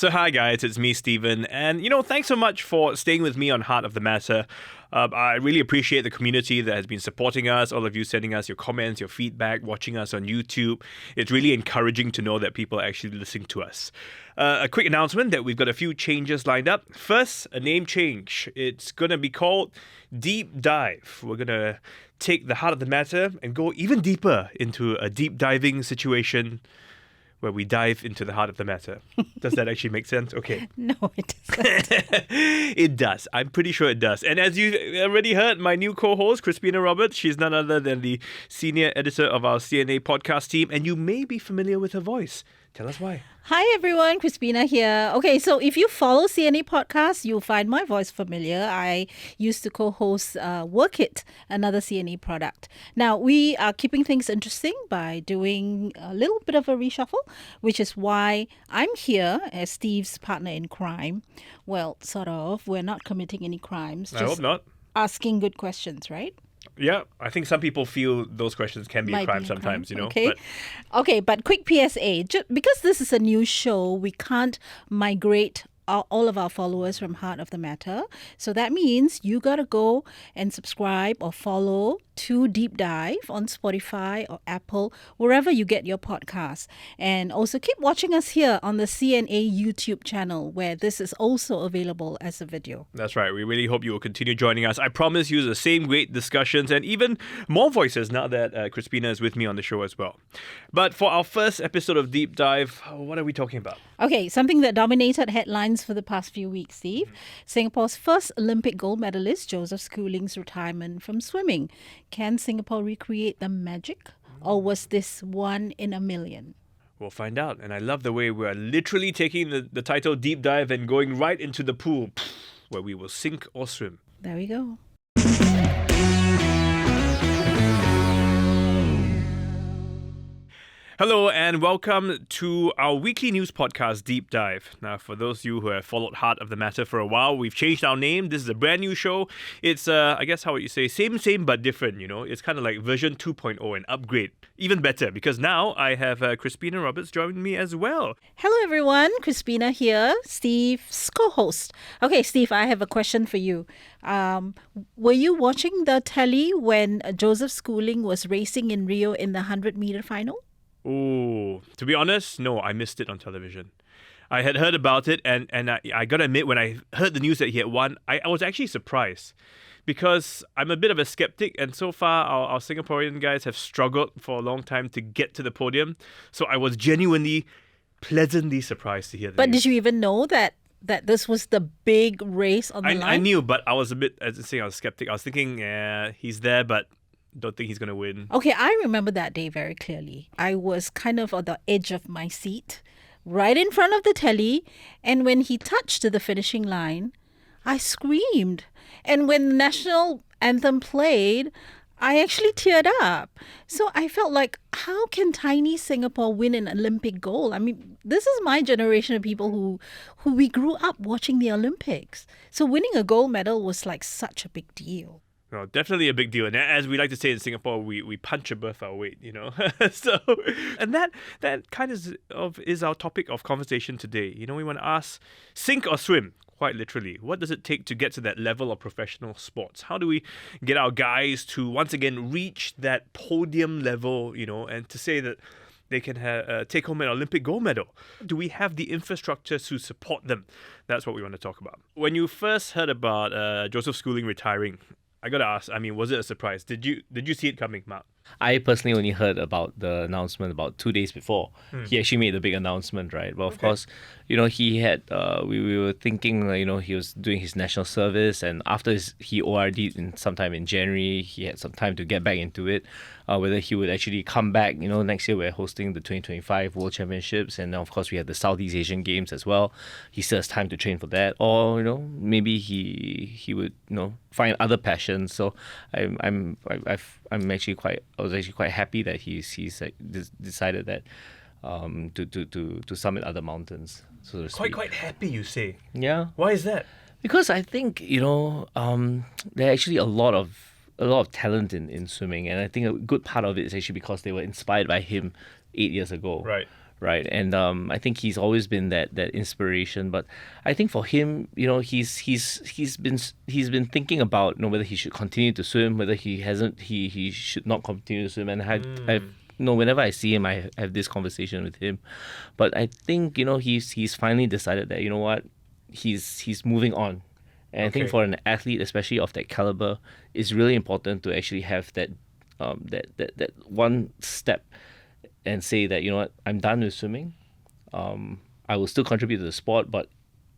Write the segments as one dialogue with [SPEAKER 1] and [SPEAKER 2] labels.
[SPEAKER 1] So hi guys, it's me, Steven, and thanks so much for staying with me on Heart of the Matter. I really appreciate the community that has been supporting us, all of you sending us your comments, your feedback, watching us on YouTube. It's really encouraging to know that people are actually listening to us. A quick announcement that we've got a few changes lined up. First, a name change. It's going to be called Deep Dive. We're going to take the Heart of the Matter and go even deeper into a deep diving situation where we dive into the heart of the matter. Does that actually make sense? Okay.
[SPEAKER 2] No, it doesn't.
[SPEAKER 1] It does. I'm pretty sure it does. And as you already heard, my new co-host, Crispina Roberts, she's none other than the senior editor of our CNA podcast team, and you may be familiar with her voice. Tell us why.
[SPEAKER 2] Hi everyone, Crispina here. Okay, so if you follow CNA Podcast, you'll find my voice familiar. I used to co-host Work It, another CNA product. Now, we are keeping things interesting by doing a little bit of a reshuffle, which is why I'm here as Steve's partner in crime. Well, sort of. We're not committing any crimes.
[SPEAKER 1] I hope not.
[SPEAKER 2] Asking good questions, right?
[SPEAKER 1] Yeah, I think some people feel those questions can be a crime sometimes,
[SPEAKER 2] Okay. But quick PSA. Because this is a new show, we can't migrate all of our followers from Heart of the Matter. So that means you got to go and subscribe or follow to Deep Dive on Spotify or Apple, wherever you get your podcasts. And also keep watching us here on the CNA YouTube channel, where this is also available as a video.
[SPEAKER 1] That's right. We really hope you will continue joining us. I promise you the same great discussions and even more voices now that Crispina is with me on the show as well. But for our first episode of Deep Dive, what are we talking about?
[SPEAKER 2] Okay, something that dominated headlines for the past few weeks, Steve. Singapore's first Olympic gold medalist, Joseph Schooling's retirement from swimming. Can Singapore recreate the magic, or was this one in a million?
[SPEAKER 1] We'll find out. And I love the way we're literally taking the title Deep Dive and going right into the pool where we will sink or swim.
[SPEAKER 2] There we go.
[SPEAKER 1] Hello and welcome to our weekly news podcast, Deep Dive. Now, for those of you who have followed Heart of the Matter for a while, we've changed our name. This is a brand new show. It's, I guess, how would you say, same but different, It's kind of like version 2.0, an upgrade. Even better, because now I have Crispina Roberts joining me as well.
[SPEAKER 2] Hello, everyone. Crispina here, Steve's co-host. Okay, Steve, I have a question for you. Were you watching the telly when Joseph Schooling was racing in Rio in the 100-meter final?
[SPEAKER 1] Oh, to be honest, no, I missed it on television. I had heard about it, and I got to admit, when I heard the news that he had won, I was actually surprised. Because I'm a bit of a skeptic, and so far our Singaporean guys have struggled for a long time to get to the podium. So I was genuinely, pleasantly surprised to hear that.
[SPEAKER 2] But did you even know that this was the big race on the line?
[SPEAKER 1] I knew, but I was a bit, as I say, I was skeptic. I was thinking, he's there, but don't think he's going to win.
[SPEAKER 2] Okay, I remember that day very clearly. I was kind of on the edge of my seat, right in front of the telly, and when he touched the finishing line, I screamed. And when the national anthem played, I actually teared up. So I felt like, how can tiny Singapore win an Olympic gold? I mean, this is my generation of people who we grew up watching the Olympics. So winning a gold medal was like such a big deal.
[SPEAKER 1] No, definitely a big deal. And as we like to say in Singapore, we punch above our weight, So, and that kind of is our topic of conversation today. We want to ask, sink or swim? Quite literally. What does it take to get to that level of professional sports? How do we get our guys to once again reach that podium level, and to say that they can take home an Olympic gold medal? Do we have the infrastructure to support them? That's what we want to talk about. When you first heard about Joseph Schooling retiring, I gotta ask, was it a surprise? Did you see it coming, Mark?
[SPEAKER 3] I personally only heard about the announcement about 2 days before. He actually made the big announcement, right? Well, of course, he had, we were thinking, he was doing his national service, and after he ORD'd sometime in January, he had some time to get back into it. Whether he would actually come back, next year we're hosting the 2025 World Championships, and now, of course, we have the Southeast Asian Games as well. He still has time to train for that, or, maybe he would, find other passions. So I was actually quite happy that he's decided that to summit other mountains, so to speak.
[SPEAKER 1] Quite happy, you say?
[SPEAKER 3] Yeah.
[SPEAKER 1] Why is that?
[SPEAKER 3] Because I think there are actually a lot of talent in swimming, and I think a good part of it is actually because they were inspired by him 8 years ago.
[SPEAKER 1] Right.
[SPEAKER 3] right? And I think he's always been that inspiration. But I think for him, he's been thinking about whether he should continue to swim, whether he should not continue to swim. And I've whenever I see him, I have this conversation with him. But I think he's finally decided that what he's moving on. And I think for an athlete, especially of that caliber, it's really important to actually have that that one step and say that I'm done with swimming. I will still contribute to the sport, but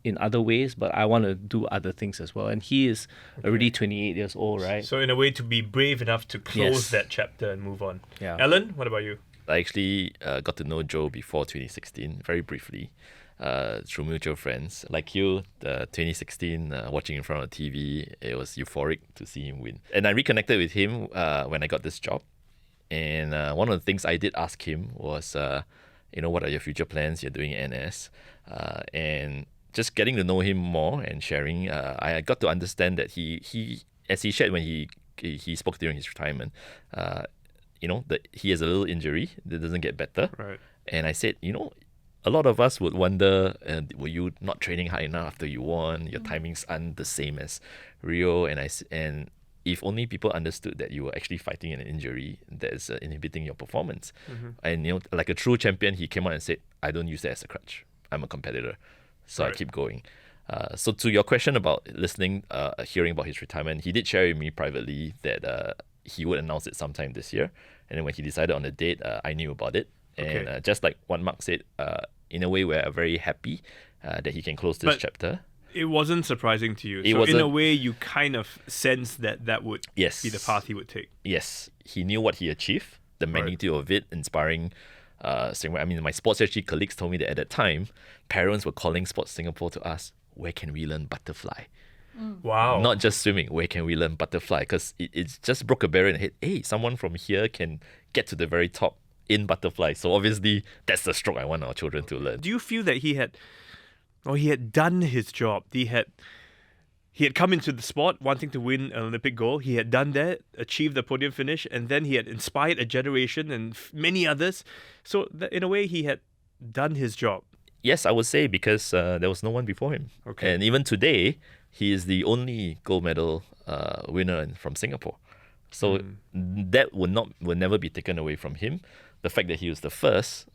[SPEAKER 3] in other ways. But I want to do other things as well. And he is already 28 years old, right?
[SPEAKER 1] So in a way, to be brave enough to close
[SPEAKER 3] Yes.
[SPEAKER 1] that chapter and move on.
[SPEAKER 3] Yeah.
[SPEAKER 1] Ellen, what about you?
[SPEAKER 4] I actually got to know Joe before 2016, very briefly, through mutual friends. Like you, the 2016, watching in front of the TV, it was euphoric to see him win. And I reconnected with him when I got this job. And one of the things I did ask him was, what are your future plans? You're doing NS. And just getting to know him more and sharing, I got to understand that he as he shared when he spoke during his retirement, that he has a little injury that doesn't get better.
[SPEAKER 1] Right.
[SPEAKER 4] And I said, a lot of us would wonder, were you not training hard enough after you won? Your timings aren't the same as Rio. And if only people understood that you were actually fighting an injury that is inhibiting your performance. And like a true champion, he came out and said, I don't use that as a crutch. I'm a competitor, so I keep going. So to your question about hearing about his retirement, he did share with me privately that he would announce it sometime this year. And then when he decided on the date, I knew about it. And just like what Mark said, in a way, we're very happy that he can close this chapter.
[SPEAKER 1] It wasn't surprising to you.
[SPEAKER 4] It
[SPEAKER 1] So
[SPEAKER 4] wasn't.
[SPEAKER 1] in a way, you kind of sense that would
[SPEAKER 4] Yes.
[SPEAKER 1] be the path he would take.
[SPEAKER 4] Yes, he knew what he achieved, the magnitude of it, inspiring. My sports strategy colleagues told me that at that time, parents were calling Sports Singapore to ask, where can we learn butterfly?
[SPEAKER 1] Wow.
[SPEAKER 4] Not just swimming, where can we learn butterfly? Because it just broke a barrier in the head. Hey, someone from here can get to the very top in butterfly. So obviously, that's the stroke I want our children to learn.
[SPEAKER 1] Do you feel that he had done his job? He had come into the sport wanting to win an Olympic gold. He had done that, achieved the podium finish, and then he had inspired a generation and many others. So in a way, he had done his job.
[SPEAKER 4] Yes, I would say, because there was no one before him.
[SPEAKER 1] Okay.
[SPEAKER 4] And even today, he is the only gold medal winner from Singapore. So that will never be taken away from him. The fact that he is the first,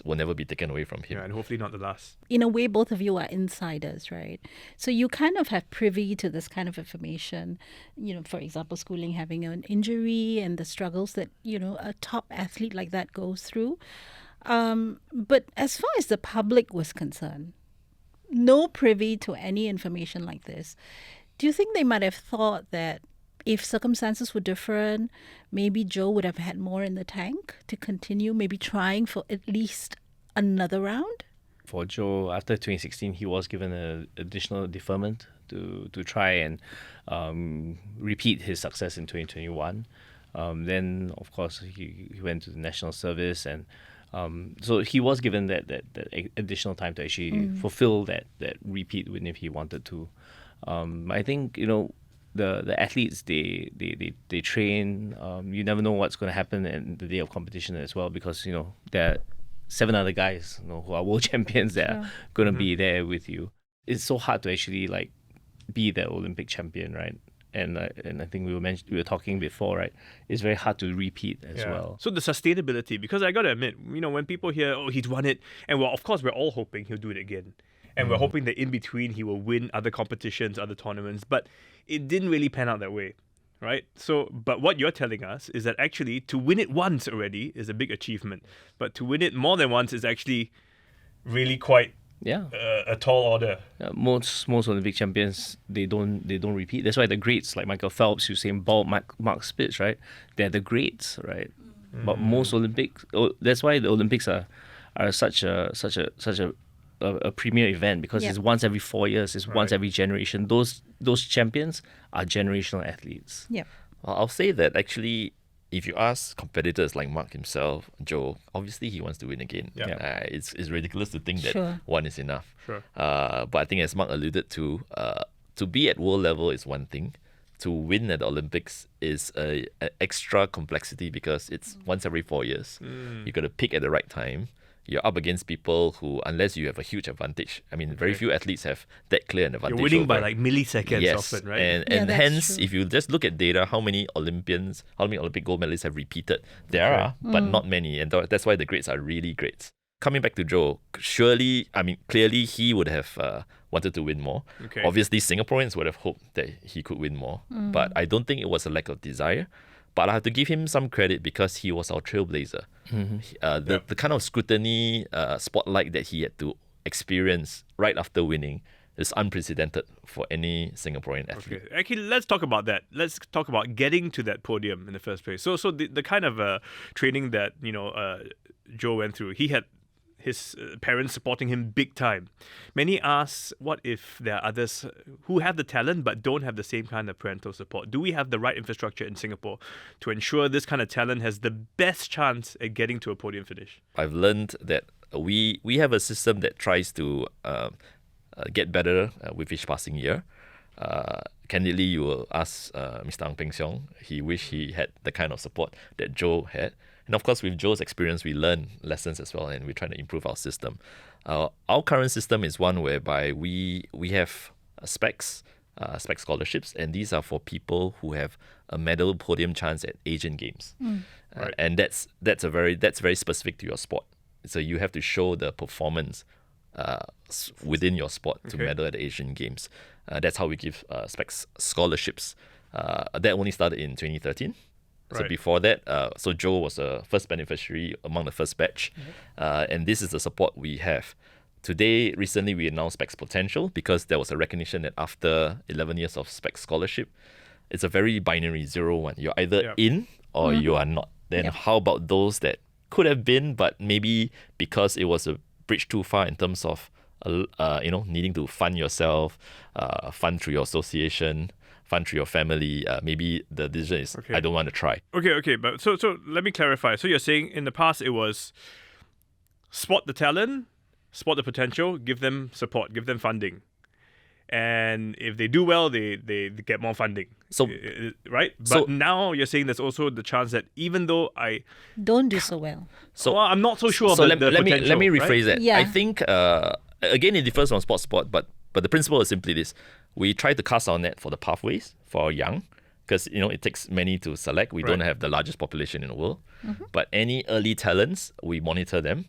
[SPEAKER 4] will never be taken away from him.
[SPEAKER 1] Yeah, and hopefully not the last.
[SPEAKER 2] In a way, both of you are insiders, right? So you kind of have privy to this kind of information. For example, Schooling having an injury and the struggles that, a top athlete like that goes through. But as far as the public was concerned, no privy to any information like this. Do you think they might have thought that if circumstances were different, maybe Joe would have had more in the tank to continue, maybe trying for at least another round?
[SPEAKER 3] For Joe, after 2016, he was given an additional deferment to try and repeat his success in 2021. Then, of course, he went to the national service, and so he was given that additional time to actually fulfill that repeat win if he wanted to. I think the athletes they train. You never know what's going to happen in the day of competition as well, because there are 7 other guys who are world champions that are going to be there with you. It's so hard to actually be the Olympic champion, right? And I think we were talking before, right? It's very hard to repeat as well.
[SPEAKER 1] So the sustainability, because I got to admit, when people hear, oh, he's won it, and well, of course, we're all hoping he'll do it again. And we're hoping that in between he will win other competitions, other tournaments, but it didn't really pan out that way, right? So, but what you're telling us is that actually to win it once already is a big achievement, but to win it more than once is actually really quite a tall order.
[SPEAKER 3] Most Olympic champions they don't repeat. That's why the greats like Michael Phelps, Usain Bolt, Mark Spitz, right? They're the greats, right? But most that's why the Olympics are such a premier event, because it's once every 4 years, it's once every generation. Those champions are generational athletes.
[SPEAKER 2] Yeah.
[SPEAKER 4] Well, I'll say that actually, if you ask competitors like Mark himself, Joe, obviously he wants to win again. It's ridiculous to think that one is enough.
[SPEAKER 1] Sure.
[SPEAKER 4] But I think, as Mark alluded to be at world level is one thing. To win at the Olympics is a extra complexity, because it's once every 4 years. You got to pick at the right time. you're up against people who, unless you have a huge advantage, I mean, very few athletes have that clear an advantage.
[SPEAKER 1] You're winning by
[SPEAKER 4] over.
[SPEAKER 1] like milliseconds
[SPEAKER 4] Yes,
[SPEAKER 1] often, right?
[SPEAKER 4] and
[SPEAKER 2] Yeah, that's
[SPEAKER 4] hence,
[SPEAKER 2] true.
[SPEAKER 4] if you just look at data, how many Olympic gold medalists have repeated? There are, but not many, and that's why the grades are really great. Coming back to Joe, clearly he would have wanted to win more.
[SPEAKER 1] Okay.
[SPEAKER 4] Obviously, Singaporeans would have hoped that he could win more, but I don't think it was a lack of desire. But I have to give him some credit because he was our trailblazer. The kind of scrutiny, spotlight that he had to experience right after winning is unprecedented for any Singaporean athlete.
[SPEAKER 1] Okay. Actually, let's talk about that. Let's talk about getting to that podium in the first place. So the kind of training that Joe went through, he had his parents supporting him big time. Many ask, what if there are others who have the talent but don't have the same kind of parental support? Do we have the right infrastructure in Singapore to ensure this kind of talent has the best chance at getting to a podium finish?
[SPEAKER 4] I've learned that we have a system that tries to get better with each passing year. Candidly, you will ask Mr. Ang Peng Siong, he wished he had the kind of support that Joe had. And of course, with Joe's experience, we learn lessons as well, and we're trying to improve our system. Our current system is one whereby we have specs scholarships, and these are for people who have a medal podium chance at Asian Games.
[SPEAKER 1] Right.
[SPEAKER 4] And that's very specific to your sport. So you have to show the performance within your sport to medal at the Asian Games. That's how we give specs scholarships. That only started in 2013. So
[SPEAKER 1] Right.
[SPEAKER 4] before that, so Joe was the first beneficiary among the first batch. And this is the support we have. Today, recently, we announced Specs Potential because there was a recognition that after 11 years of Specs Scholarship, it's a very binary 0-1. You're either in or you are not. Then how about those that could have been, but maybe because it was a bridge too far in terms of needing to fund yourself, fund through your association, fund through your family, maybe the decision is I don't want to try.
[SPEAKER 1] Okay, but so let me clarify. So you're saying in the past it was spot the talent, spot the potential, give them support, give them funding. And if they do well, they get more funding.
[SPEAKER 4] So-
[SPEAKER 1] right? But
[SPEAKER 4] so-
[SPEAKER 1] now you're saying there's also the chance that even though
[SPEAKER 2] Don't do so well.
[SPEAKER 1] well, I'm not so sure
[SPEAKER 4] So
[SPEAKER 1] about the
[SPEAKER 4] let me
[SPEAKER 1] potential,
[SPEAKER 4] rephrase
[SPEAKER 1] right?
[SPEAKER 4] that.
[SPEAKER 2] Yeah.
[SPEAKER 4] I think again it differs from sport, but the principle is simply this: we try to cast our net for the pathways for our young, because it takes many to select. We don't
[SPEAKER 1] Right.
[SPEAKER 4] have the largest population in the world, but any early talents we monitor them,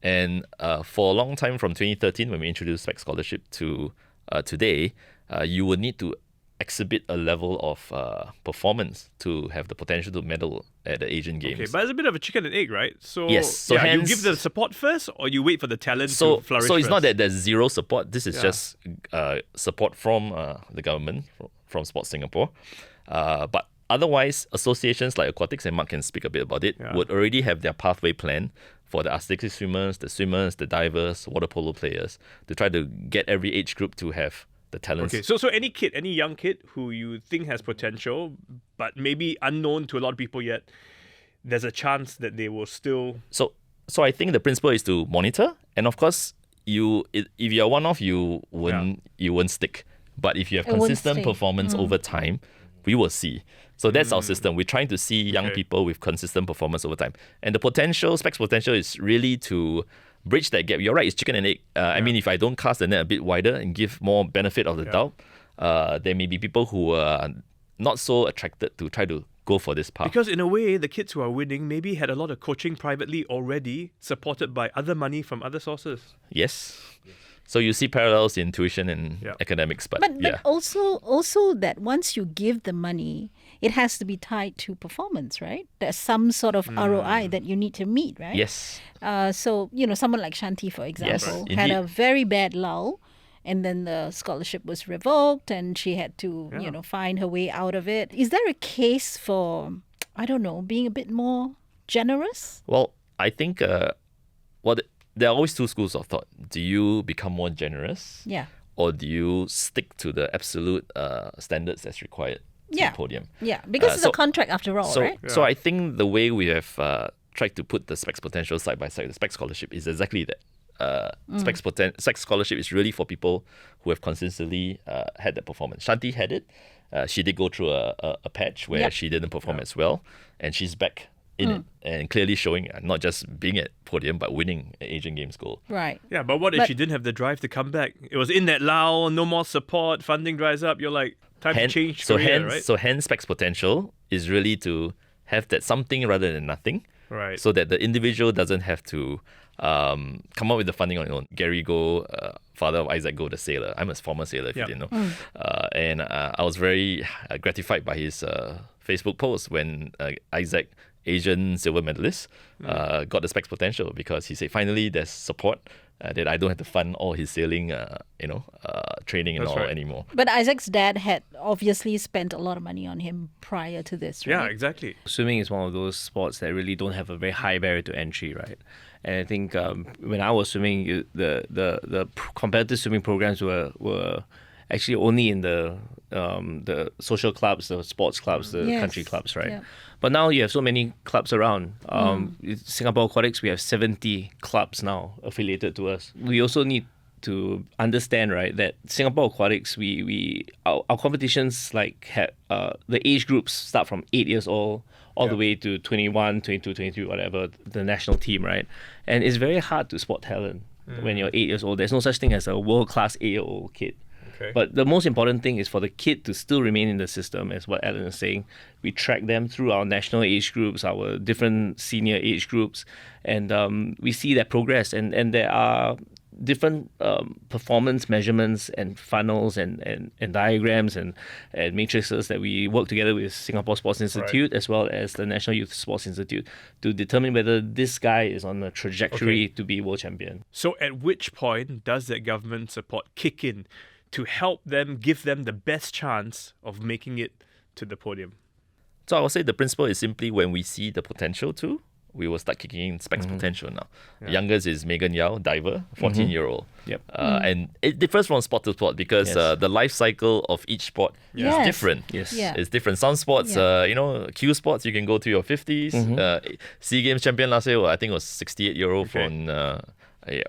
[SPEAKER 4] and for a long time from 2013 when we introduced Spec Scholarship to today, you will need to exhibit a level of performance to have the potential to medal at the Asian Games.
[SPEAKER 1] Okay, but it's a bit of a chicken and egg, right? So
[SPEAKER 4] Yes, so
[SPEAKER 1] you
[SPEAKER 4] hence-
[SPEAKER 1] give the support first, or you wait for the talent
[SPEAKER 4] So
[SPEAKER 1] to flourish.
[SPEAKER 4] it's not
[SPEAKER 1] first?
[SPEAKER 4] that there's zero support. This is
[SPEAKER 1] Yeah.
[SPEAKER 4] just support from the government, from Sports Singapore. But otherwise, associations like Aquatics, and Mark can speak a bit about it,
[SPEAKER 1] Yeah.
[SPEAKER 4] would already have their pathway plan for the artistic swimmers, the divers, water polo players, to try to get every age group to have the talents.
[SPEAKER 1] Okay, so any young kid who you think has potential, but maybe unknown to a lot of people yet, there's a chance that they will still.
[SPEAKER 4] So I think the principle is to monitor, and of course, if you're one-off, you won't stick. But if you have
[SPEAKER 2] It won't
[SPEAKER 4] consistent
[SPEAKER 2] stay.
[SPEAKER 4] performance over time, we will see. So that's our system. We're trying to see young
[SPEAKER 1] Okay.
[SPEAKER 4] people with consistent performance over time. And the Specs Potential is really to bridge that gap. You're right, it's chicken and egg. I mean, if I don't cast the net a bit wider and give more benefit of the doubt, there may be people who are not so attracted to try to go for this path.
[SPEAKER 1] Because in a way, the kids who are winning maybe had a lot of coaching privately already, supported by other money from other sources.
[SPEAKER 4] Yes. So you see parallels in tuition and academics, but
[SPEAKER 2] also that once you give the money, it has to be tied to performance, right? There's some sort of ROI that you need to meet, right?
[SPEAKER 4] yes.
[SPEAKER 2] So, someone like Shanti, for example,
[SPEAKER 4] Yes,
[SPEAKER 2] had a
[SPEAKER 4] indeed.
[SPEAKER 2] very bad lull, and then the scholarship was revoked, and she had to, find her way out of it. Is there a case for, I don't know, being a bit more generous?
[SPEAKER 4] Well, I think there are always two schools of thought. Do you become more generous?
[SPEAKER 2] Yeah.
[SPEAKER 4] Or do you stick to the absolute standards that's required to
[SPEAKER 2] Yeah.
[SPEAKER 4] the podium?
[SPEAKER 2] Yeah, because it's
[SPEAKER 4] so-
[SPEAKER 2] a contract after all,
[SPEAKER 4] So,
[SPEAKER 2] right?
[SPEAKER 4] so I think the way we have tried to put the Specs Potential side by side, the Specs Scholarship, is exactly that. Specs Scholarship is really for people who have consistently had that performance. Shanti had it. She did go through a patch where
[SPEAKER 2] Yep.
[SPEAKER 4] she didn't perform as well, and she's back in it, and clearly showing not just being at podium but winning an Asian Games gold.
[SPEAKER 2] Right.
[SPEAKER 1] Yeah, but what if
[SPEAKER 2] But-
[SPEAKER 1] she didn't have the drive to come back? It was in that lull, no more support, funding dries up. You're like, time to change career, right?
[SPEAKER 4] So hence Specs potential is really to have that something rather than nothing,
[SPEAKER 1] Right.
[SPEAKER 4] so that the individual doesn't have to come up with the funding on your own. Gary Go, father of Isaac Go, the sailor. I'm a former sailor, if
[SPEAKER 1] Yeah.
[SPEAKER 4] you didn't know. And I was very gratified by his Facebook post when Isaac, Asian silver medalist, got the Specs potential, because he said finally there's support that I don't have to fund all his sailing, training and
[SPEAKER 1] That's
[SPEAKER 4] all
[SPEAKER 1] right.
[SPEAKER 4] anymore.
[SPEAKER 2] But Isaac's dad had obviously spent a lot of money on him prior to this, right?
[SPEAKER 1] Yeah, exactly.
[SPEAKER 3] Swimming is one of those sports that really don't have a very high barrier to entry, right? And I think when I was swimming, the competitive swimming programs were actually only in the social clubs, the sports clubs, the
[SPEAKER 2] Yes.
[SPEAKER 3] country clubs, right?
[SPEAKER 2] Yeah.
[SPEAKER 3] But now you have so many clubs around. Singapore Aquatics, we have 70 clubs now affiliated to us. We also need to understand, right, that Singapore Aquatics, our competitions the age groups start from 8 years old all the way to 21, 22, 23, whatever, the national team, right? And it's very hard to spot talent when you're 8 years old. There's no such thing as a world-class 8-year-old kid.
[SPEAKER 1] Okay.
[SPEAKER 3] But the most important thing is for the kid to still remain in the system, as what Alan is saying. We track them through our national age groups, our different senior age groups, and we see that progress. And there are different performance measurements and funnels and diagrams and matrices that we work together with Singapore Sports Institute as well as the National Youth Sports Institute to determine whether this guy is on a trajectory to be world champion.
[SPEAKER 1] So at which point does that government support kick in to help them, give them the best chance of making it to the podium?
[SPEAKER 4] So I would say the principle is simply when we see the potential to, we will start kicking in Specs potential now. Youngest is Megan Yao, diver, 14-year-old.
[SPEAKER 3] Yep.
[SPEAKER 4] And it differs from sport to sport because
[SPEAKER 3] Yes.
[SPEAKER 4] the life cycle of each sport
[SPEAKER 2] Yes.
[SPEAKER 4] is different.
[SPEAKER 3] Yes.
[SPEAKER 2] Yeah.
[SPEAKER 4] It's different. Some sports, Q sports, you can go to your 50s. SEA Games champion last year, I think it was 68-year-old
[SPEAKER 1] Okay.
[SPEAKER 4] from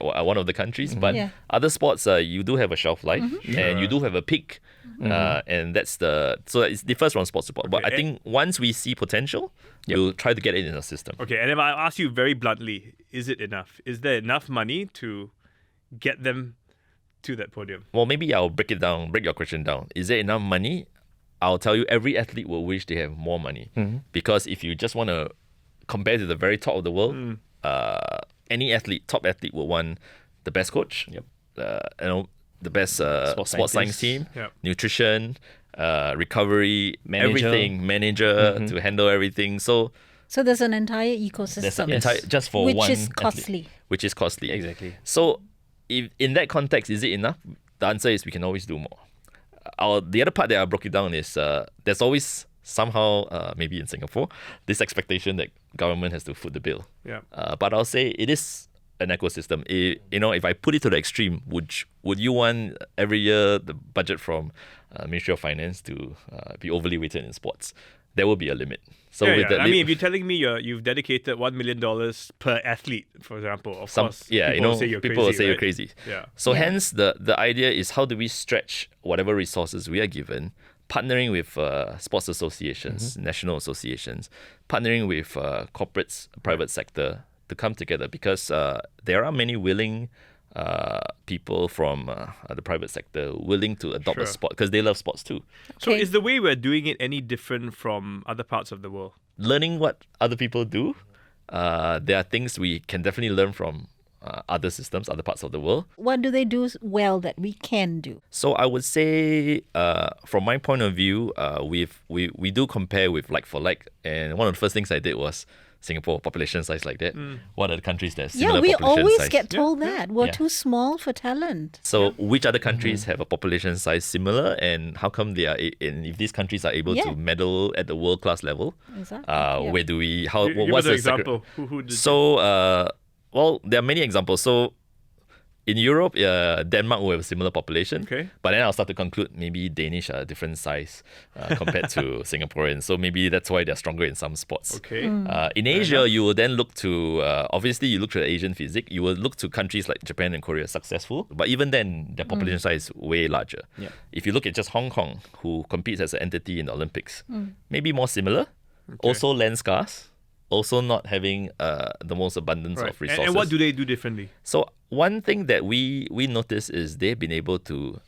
[SPEAKER 4] one of the countries. But
[SPEAKER 2] Yeah.
[SPEAKER 4] other sports, you do have a shelf life and you do have a peak. And that's so it differs from sport to sport. But
[SPEAKER 1] Okay,
[SPEAKER 4] I think once we see potential, we'll try to get it in the system.
[SPEAKER 1] Okay, and if I ask you very bluntly, is it enough? Is there enough money to get them to that podium?
[SPEAKER 4] Well, maybe I'll break your question down. Is there enough money? I'll tell you, every athlete will wish they have more money. Because if you just want to compare to the very top of the world, any top athlete will want the best coach, the best sports science team,
[SPEAKER 1] Yep.
[SPEAKER 4] nutrition, recovery,
[SPEAKER 3] Manager.
[SPEAKER 4] everything, manager to handle everything. So
[SPEAKER 2] So there's an entire ecosystem.
[SPEAKER 4] there's an entire, just for
[SPEAKER 2] which
[SPEAKER 4] one
[SPEAKER 2] is
[SPEAKER 4] athlete,
[SPEAKER 2] costly.
[SPEAKER 4] which is costly.
[SPEAKER 3] Exactly.
[SPEAKER 4] So, if in that context, is it enough? The answer is we can always do more. The other part that I broke it down is there's always somehow, maybe in Singapore, this expectation that government has to foot the bill.
[SPEAKER 1] Yeah.
[SPEAKER 4] But I'll say it is an ecosystem. If I put it to the extreme, would you want every year the budget from Ministry of Finance to be overly weighted in sports? There will be a limit. So
[SPEAKER 1] yeah,
[SPEAKER 4] with
[SPEAKER 1] yeah.
[SPEAKER 4] the
[SPEAKER 1] I mean, if you're telling me you've dedicated $1 million per athlete, for example, of course, people will say you're
[SPEAKER 4] people
[SPEAKER 1] crazy.
[SPEAKER 4] will say you're
[SPEAKER 1] right?
[SPEAKER 4] crazy.
[SPEAKER 1] Yeah.
[SPEAKER 4] So
[SPEAKER 2] Yeah.
[SPEAKER 4] hence the idea is how do we stretch whatever resources we are given, partnering with sports associations, national associations, partnering with corporates, private sector to come together, because there are many willing people from the private sector willing to adopt a
[SPEAKER 1] Sure.
[SPEAKER 4] sport because they love sports too.
[SPEAKER 1] So
[SPEAKER 2] Okay.
[SPEAKER 1] is the way we're doing it any different from other parts of the world?
[SPEAKER 4] Learning what other people do, there are things we can definitely learn from other systems, other parts of the world.
[SPEAKER 2] What do they do well that we can do?
[SPEAKER 4] So I would say, from my point of view, we do compare with like for like, and one of the first things I did was Singapore population size like that. What are the countries that have
[SPEAKER 2] Yeah,
[SPEAKER 4] similar
[SPEAKER 2] we
[SPEAKER 4] population
[SPEAKER 2] always
[SPEAKER 4] size?
[SPEAKER 2] get told that. We're
[SPEAKER 4] Yeah.
[SPEAKER 2] too small for talent.
[SPEAKER 4] So which other countries have a population size similar, and how come they are? And if these countries are able
[SPEAKER 2] Yeah.
[SPEAKER 4] to medal at the world class level,
[SPEAKER 2] Exactly. Yeah.
[SPEAKER 4] where do we? How?
[SPEAKER 1] Give
[SPEAKER 4] What's
[SPEAKER 1] us an
[SPEAKER 4] the sacri-
[SPEAKER 1] example. Who did
[SPEAKER 4] So, well, there are many examples. So, in Europe, Denmark will have a similar population.
[SPEAKER 1] Okay.
[SPEAKER 4] But then I'll start to conclude maybe Danish are a different size compared to Singaporeans. So maybe that's why they're stronger in some sports.
[SPEAKER 1] Okay.
[SPEAKER 4] In Asia, you will then look to, obviously, you look to the Asian physique. You will look to countries like Japan and Korea, successful. But even then, their population size is way larger.
[SPEAKER 3] Yeah.
[SPEAKER 4] If you look at just Hong Kong, who competes as an entity in the Olympics, maybe more similar. Also land scarce. also not having the most abundance
[SPEAKER 1] Right.
[SPEAKER 4] of resources.
[SPEAKER 1] And what do they do differently?
[SPEAKER 4] So one thing that we notice is they've been able to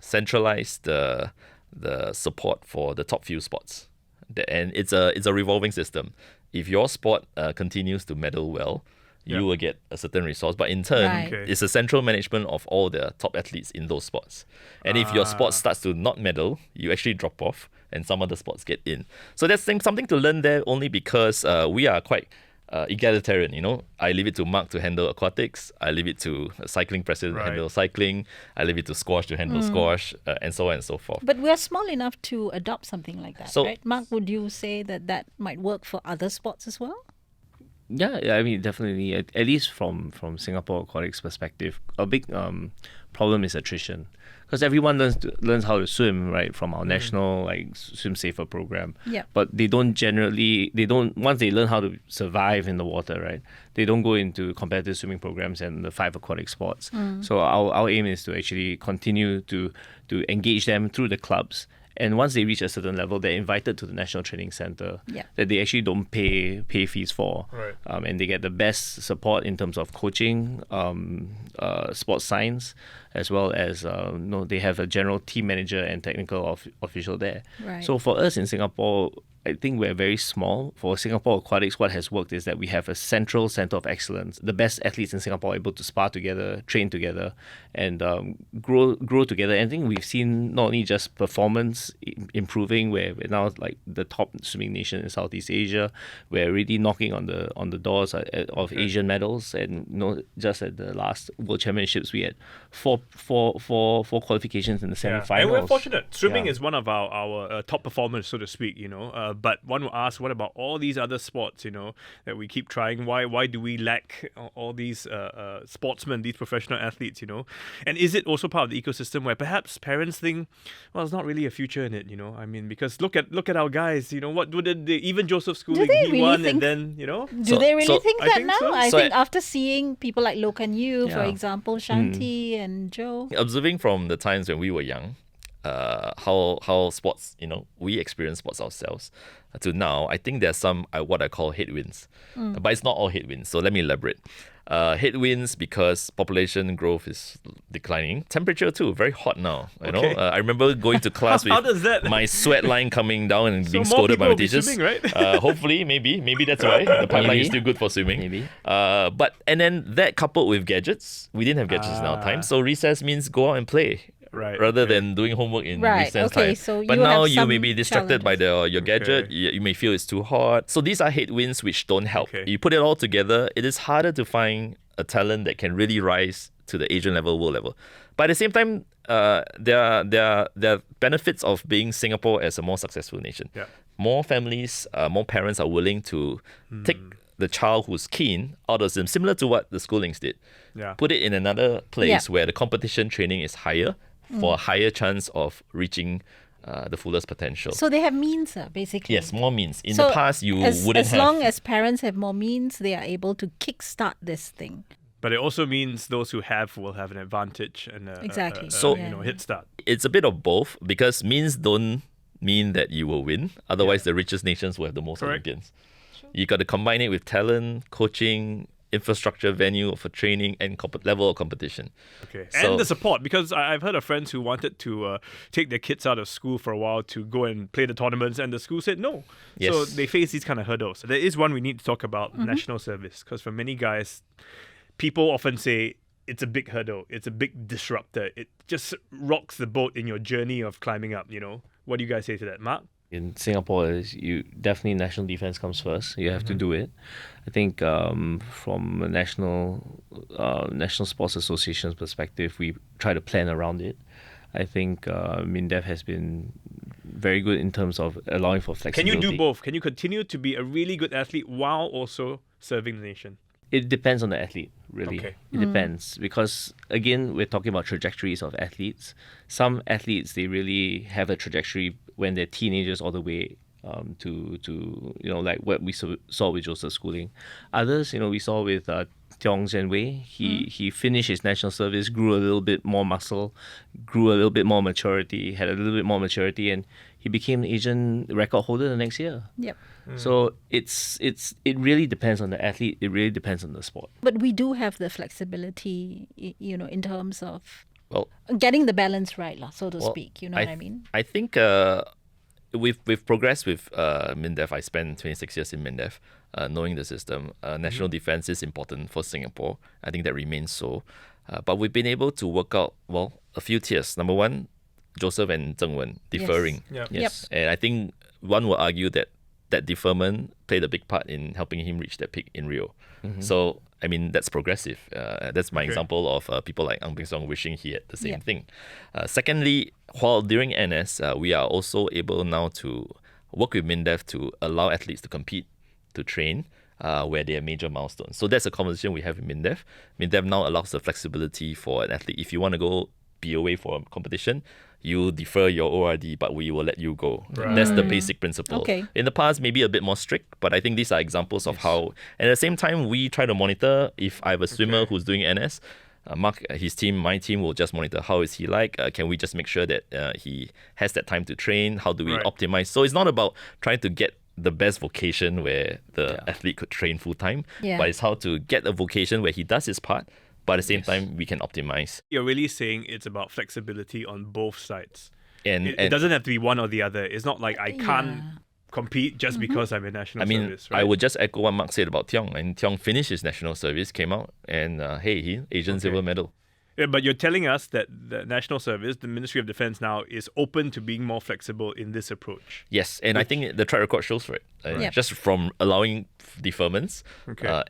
[SPEAKER 4] centralize the support for the top few spots, and it's a revolving system. If your sport continues to medal well, you will get a certain resource, but in turn,
[SPEAKER 2] Right.
[SPEAKER 1] Okay.
[SPEAKER 4] it's a central management of all the top athletes in those sports. And if your sport starts to not medal, you actually drop off, and some other sports get in. So there's something to learn there, only because we are quite egalitarian. I leave it to Mark to handle aquatics. I leave it to a cycling president to
[SPEAKER 1] Right.
[SPEAKER 4] handle cycling. I leave it to squash to handle squash, and so on and so forth.
[SPEAKER 2] But we're small enough to adopt something like that,
[SPEAKER 4] So-
[SPEAKER 2] right? Mark, would you say that might work for other sports as well?
[SPEAKER 3] Yeah, I mean, definitely. At least from Singapore aquatics perspective, a big problem is attrition, because everyone learns how to swim, right, from our national swim safer program.
[SPEAKER 2] Yeah.
[SPEAKER 3] But they don't once they learn how to survive in the water, right, they don't go into competitive swimming programs and the 5 aquatic sports. So our aim is to actually continue to engage them through the clubs. And once they reach a certain level, they're invited to the National Training Center
[SPEAKER 2] Yeah.
[SPEAKER 3] that they actually don't pay fees for.
[SPEAKER 1] Right.
[SPEAKER 3] And they get the best support in terms of coaching, sports science, as well as they have a general team manager and technical official there.
[SPEAKER 2] Right.
[SPEAKER 3] So for us in Singapore, I think we're very small. For Singapore Aquatics, what has worked is that we have a central center of excellence. The best athletes in Singapore are able to spar together, train together, and grow together. And I think we've seen not only just performance improving, where we're now like the top swimming nation in Southeast Asia. We're really knocking on the doors of Asian medals. And just at the last World Championships, we had four qualifications in the semi-finals.
[SPEAKER 1] And we're fortunate. Swimming
[SPEAKER 3] Yeah.
[SPEAKER 1] is one of our top performers, so to speak, But one will ask, what about all these other sports, that we keep trying? Why do we lack all these sportsmen, these professional athletes, And is it also part of the ecosystem where perhaps parents think, well, there's not really a future in it, I mean, because look at our guys, what did they, even Joseph Schooling,
[SPEAKER 2] they
[SPEAKER 1] he
[SPEAKER 2] really
[SPEAKER 1] won,
[SPEAKER 2] think-
[SPEAKER 1] and then,
[SPEAKER 2] Do they really think
[SPEAKER 1] I
[SPEAKER 2] that
[SPEAKER 1] think
[SPEAKER 2] now?
[SPEAKER 1] so.
[SPEAKER 2] I
[SPEAKER 4] So
[SPEAKER 2] think after seeing people like Lo Kan Yu, for
[SPEAKER 3] Yeah.
[SPEAKER 2] example, Shanti and Joe.
[SPEAKER 4] Observing from the times when we were young, how sports, we experience sports ourselves, to now, I think there's some what I call headwinds, but it's not all headwinds. So let me elaborate. Headwinds because population growth is declining. Temperature too, very hot now.
[SPEAKER 1] Okay.
[SPEAKER 4] I remember going to class
[SPEAKER 1] How
[SPEAKER 4] with
[SPEAKER 1] does that-
[SPEAKER 4] my sweat line coming down and being
[SPEAKER 1] more
[SPEAKER 4] scolded by
[SPEAKER 1] people
[SPEAKER 4] my
[SPEAKER 1] will be
[SPEAKER 4] teachers.
[SPEAKER 1] swimming, right?
[SPEAKER 4] Hopefully, maybe that's why the pipeline
[SPEAKER 3] Maybe.
[SPEAKER 4] is still good for swimming.
[SPEAKER 3] Maybe.
[SPEAKER 4] And then that coupled with gadgets, we didn't have gadgets in our time, so recess means go out and play.
[SPEAKER 1] Right,
[SPEAKER 4] Rather
[SPEAKER 1] okay.
[SPEAKER 4] than doing homework in
[SPEAKER 2] Right,
[SPEAKER 4] recess
[SPEAKER 2] okay,
[SPEAKER 4] time.
[SPEAKER 2] so
[SPEAKER 4] But
[SPEAKER 2] you
[SPEAKER 4] now
[SPEAKER 2] have
[SPEAKER 4] you may
[SPEAKER 2] some
[SPEAKER 4] be distracted by your gadget.
[SPEAKER 1] Okay.
[SPEAKER 4] You may feel it's too hot. So these are headwinds which don't help.
[SPEAKER 1] Okay.
[SPEAKER 4] You put it all together, it is harder to find a talent that can really rise to the Asian level, world level. But at the same time, there are benefits of being Singapore as a more successful nation.
[SPEAKER 1] Yeah.
[SPEAKER 4] More families, more parents are willing to take the child who's keen out of them, similar to what the schoolings did.
[SPEAKER 1] Yeah.
[SPEAKER 4] Put it in another place
[SPEAKER 2] Yeah.
[SPEAKER 4] where the competition training is higher for a higher chance of reaching the fullest potential.
[SPEAKER 2] So they have means, basically.
[SPEAKER 4] Yes, more means. In
[SPEAKER 2] So
[SPEAKER 4] the past, you
[SPEAKER 2] as,
[SPEAKER 4] wouldn't
[SPEAKER 2] as
[SPEAKER 4] have.
[SPEAKER 2] long as parents have more means, they are able to kickstart this thing.
[SPEAKER 1] But it also means those who will have an advantage and
[SPEAKER 2] Exactly.
[SPEAKER 4] So-
[SPEAKER 1] head start.
[SPEAKER 4] It's a bit of both, because means don't mean that you will win. Otherwise, the richest nations will have the most
[SPEAKER 1] Correct.
[SPEAKER 4] Olympians. You got to combine it with talent, coaching, infrastructure, venue for training, and level of competition.
[SPEAKER 1] Okay,
[SPEAKER 4] So-
[SPEAKER 1] and the support, because I've heard of friends who wanted to take their kids out of school for a while to go and play the tournaments, and the school said no.
[SPEAKER 4] Yes.
[SPEAKER 1] So they face these kind of hurdles. There is one we need to talk about: national service, because for many guys, people often say it's a big hurdle, it's a big disruptor. It just rocks the boat in your journey of climbing up. What do you guys say to that, Mark?
[SPEAKER 3] In Singapore, definitely national defense comes first. You have to do it. I think from a national sports association's perspective, we try to plan around it. I think MINDEF has been very good in terms of allowing for
[SPEAKER 1] Can
[SPEAKER 3] flexibility.
[SPEAKER 1] you do both? Can you continue to be a really good athlete while also serving the nation?
[SPEAKER 3] It depends on the athlete, really.
[SPEAKER 1] Okay.
[SPEAKER 3] It depends, because again, we're talking about trajectories of athletes. Some athletes, they really have a trajectory when they're teenagers all the way to like what we saw with Joseph Schooling. Others, we saw with Tiong's way. He finished his national service, grew a little bit more muscle, grew a little bit more maturity, had a little bit more maturity, and he became the Asian record holder the next year.
[SPEAKER 2] Yep.
[SPEAKER 3] So it really depends on the athlete. It really depends on the sport.
[SPEAKER 2] But we do have the flexibility, in terms of
[SPEAKER 4] Well,
[SPEAKER 2] getting the balance right, so to
[SPEAKER 4] Well,
[SPEAKER 2] speak. You know what I mean?
[SPEAKER 4] I think we've progressed with MINDEF. I spent 26 years in MINDEF, knowing the system. National defense is important for Singapore. I think that remains so. But we've been able to work out, a few tiers. Number one, Joseph and Zheng Wen differing.
[SPEAKER 1] Yep.
[SPEAKER 3] Yes.
[SPEAKER 4] And I think one would argue that deferment played a big part in helping him reach that peak in Rio. So, I mean, that's progressive. That's my example of people like Ang Peng Song wishing he had the same thing. Secondly, while during NS, we are also able now to work with MINDEF to allow athletes to compete, to train, where they are major milestones. So that's a conversation we have with MINDEF. MINDEF now allows the flexibility for an athlete. If you want to go be away for a competition, you defer your ORD, but we will let you go.
[SPEAKER 1] Right.
[SPEAKER 4] That's the basic principle.
[SPEAKER 2] Okay.
[SPEAKER 4] In the past, maybe a bit more strict, but I think these are examples of how, and at the same time, we try to monitor. If I have a swimmer who's doing NS, Mark, his team, my team will just monitor how is he like. Can we just make sure that he has that time to train? How do we optimize? So it's not about trying to get the best vocation where the athlete could train full time, but it's how to get a vocation where he does his part, but at the same time, we can optimize.
[SPEAKER 1] You're really saying it's about flexibility on both sides.
[SPEAKER 4] And
[SPEAKER 1] It doesn't have to be one or the other. It's not like I can't compete just because I'm in national service. Right?
[SPEAKER 4] I would just echo what Mark said about Tiong. And Tiong finished his national service, came out, and he Asian silver medal.
[SPEAKER 1] Yeah, but you're telling us that the national service, the Ministry of Defence now, is open to being more flexible in this approach.
[SPEAKER 4] Yes, and I think the track record shows for it. Just from allowing deferments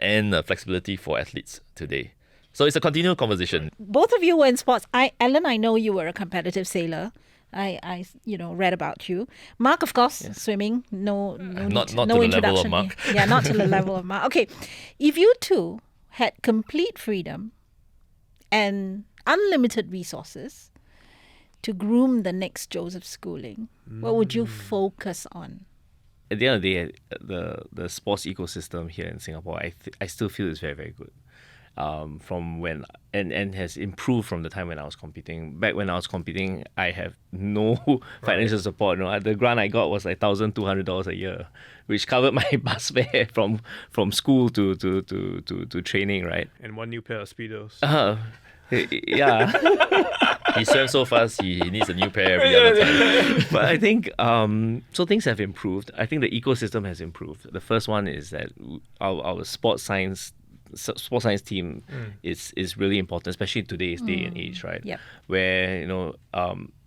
[SPEAKER 4] and flexibility for athletes today. So it's a continual conversation.
[SPEAKER 2] Both of you were in sports. Alan, I know you were a competitive sailor. I read about you. Mark, of course, swimming. No
[SPEAKER 4] Not
[SPEAKER 2] no
[SPEAKER 4] to the level of
[SPEAKER 2] introduction.
[SPEAKER 4] Mark.
[SPEAKER 2] Yeah, not to the level of Mark. Okay, if you two had complete freedom and unlimited resources to groom the next Joseph Schooling, what would you focus on?
[SPEAKER 3] At the end of the day, the sports ecosystem here in Singapore, I still feel is very, very good. From when and has improved from the time when I was competing. Back when I was competing, I have no financial support. The grant I got was like $1,200 a year, which covered my bus fare from school to training. Right.
[SPEAKER 1] And one new pair of Speedos.
[SPEAKER 3] Yeah.
[SPEAKER 4] He swam so fast, he needs a new pair every other time.
[SPEAKER 3] But I think so things have improved. I think the ecosystem has improved. The first one is that our sports science team is really important, especially in today's day and age, right?
[SPEAKER 2] Yep.
[SPEAKER 3] Where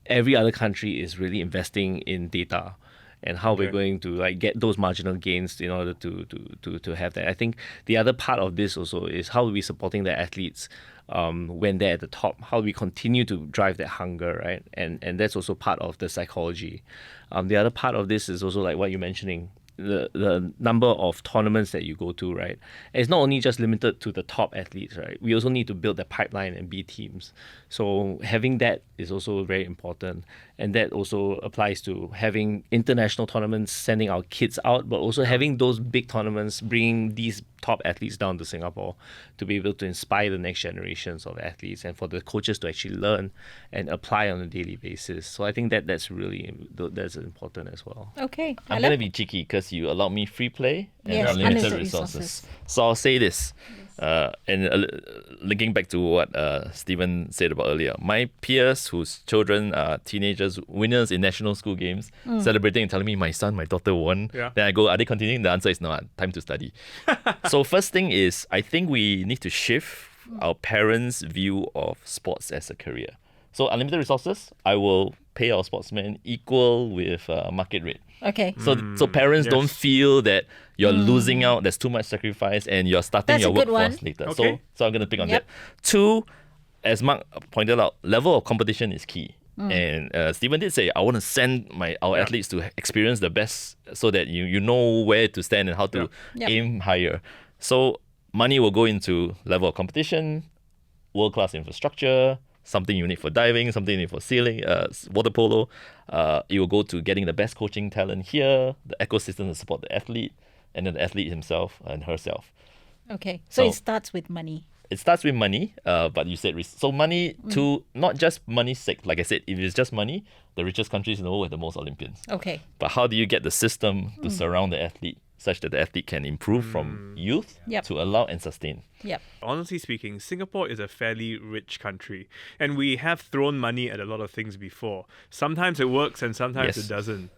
[SPEAKER 3] every other country is really investing in data and how we're going to get those marginal gains in order to have that. I think the other part of this also is how are we supporting the athletes when they're at the top, how we continue to drive that hunger, right? And that's also part of the psychology. The other part of this is also like what you're mentioning, the number of tournaments that you go to, right? And it's not only just limited to the top athletes, right? We also need to build the pipeline and B teams. So having that is also very important. And that also applies to having international tournaments, sending our kids out, but also having those big tournaments, bringing these top athletes down to Singapore to be able to inspire the next generations of athletes and for the coaches to actually learn and apply on a daily basis. So I think that's important as well.
[SPEAKER 2] Okay.
[SPEAKER 4] I'm going to be cheeky because you allowed me free play and
[SPEAKER 2] Yes,
[SPEAKER 4] unlimited
[SPEAKER 2] unlimited
[SPEAKER 4] resources.
[SPEAKER 2] resources.
[SPEAKER 4] So I'll say this, and linking back to what Stephen said about earlier, my peers whose children are teenagers, winners in national school games, celebrating and telling me my son, my daughter won.
[SPEAKER 1] Yeah.
[SPEAKER 4] Then I go, are they continuing? The answer is no, time to study. So first thing is, I think we need to shift our parents' view of sports as a career. So unlimited resources, I will pay our sportsmen equal with market rate.
[SPEAKER 2] Okay.
[SPEAKER 4] So parents don't
[SPEAKER 1] yes.
[SPEAKER 4] feel that you're losing out, there's too much sacrifice, and you're starting
[SPEAKER 2] That's
[SPEAKER 4] your
[SPEAKER 2] a good
[SPEAKER 4] workforce
[SPEAKER 2] one.
[SPEAKER 4] later.
[SPEAKER 1] Okay.
[SPEAKER 4] So I'm going to pick on
[SPEAKER 2] Yep.
[SPEAKER 4] that. Two, as Mark pointed out, level of competition is key. And Stephen did say, I want to send our athletes to experience the best so that you know where to stand and how to
[SPEAKER 2] Yep.
[SPEAKER 4] aim higher. So money will go into level of competition, world-class infrastructure, something you need for diving, something you need for sailing, water polo. It will go to getting the best coaching talent here, the ecosystem to support the athlete, and then the athlete himself and herself.
[SPEAKER 2] Okay. So
[SPEAKER 4] So-
[SPEAKER 2] it starts with money.
[SPEAKER 4] It starts with money, but you said so money to not just money's sake. Like I said, if it's just money, the richest countries in the world have the most Olympians.
[SPEAKER 2] Okay.
[SPEAKER 4] But how do you get the system to surround the athlete such that the athlete can improve from youth
[SPEAKER 2] Yep.
[SPEAKER 4] to allow and sustain?
[SPEAKER 2] Yep.
[SPEAKER 1] Honestly speaking, Singapore is a fairly rich country, and we have thrown money at a lot of things before. Sometimes it works and sometimes
[SPEAKER 4] Yes.
[SPEAKER 1] it doesn't.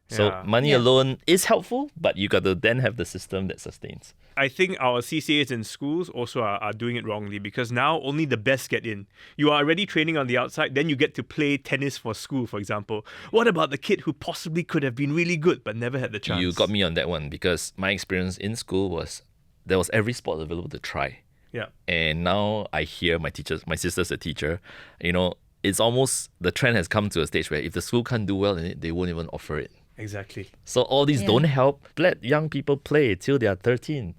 [SPEAKER 4] So
[SPEAKER 1] Yeah.
[SPEAKER 4] money
[SPEAKER 2] Yeah.
[SPEAKER 4] alone is helpful, but you got to then have the system that sustains.
[SPEAKER 1] I think our CCAs in schools also are doing it wrongly, because now only the best get in. You are already training on the outside, then you get to play tennis for school, for example. What about the kid who possibly could have been really good but never had the chance?
[SPEAKER 4] You got me on that one because my experience in school was there was every sport available to try.
[SPEAKER 1] Yeah.
[SPEAKER 4] And now I hear my sister's a teacher, it's almost the trend has come to a stage where if the school can't do well in it, they won't even offer it.
[SPEAKER 1] Exactly.
[SPEAKER 4] So all these
[SPEAKER 2] Yeah.
[SPEAKER 4] don't help. Let young people play till they are 13.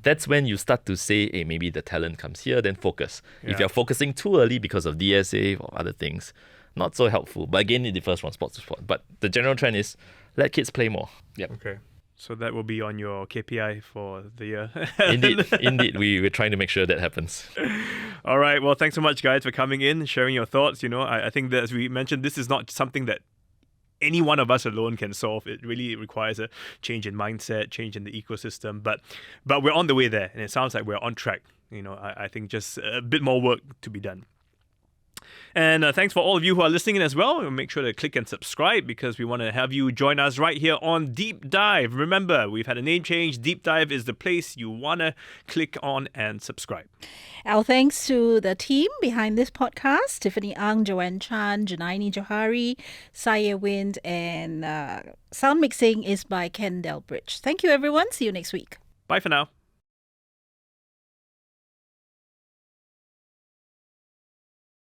[SPEAKER 4] That's when you start to say, hey, maybe the talent comes here, then focus.
[SPEAKER 1] Yeah.
[SPEAKER 4] If you're focusing too early because of DSA or other things, not so helpful. But again, it differs from sport to sport. But the general trend is let kids play more. Yep.
[SPEAKER 1] Okay. So that will be on your KPI for the year.
[SPEAKER 4] Indeed, we're trying to make sure that happens.
[SPEAKER 1] All right. Well, thanks so much, guys, for coming in, sharing your thoughts. I think that, as we mentioned, this is not something that any one of us alone can solve. It really requires a change in mindset, change in the ecosystem. But we're on the way there, and it sounds like we're on track. I think just a bit more work to be done. And thanks for all of you who are listening in as well. Make sure to click and subscribe, because we want to have you join us right here on Deep Dive. Remember, we've had a name change. Deep Dive is the place you want to click on and subscribe.
[SPEAKER 2] Our thanks to the team behind this podcast: Tiffany Ang, Joanne Chan, Junaini Johari, Saya Wind, and sound mixing is by Ken Delbridge. Thank you, everyone. See you next week.
[SPEAKER 1] Bye for now.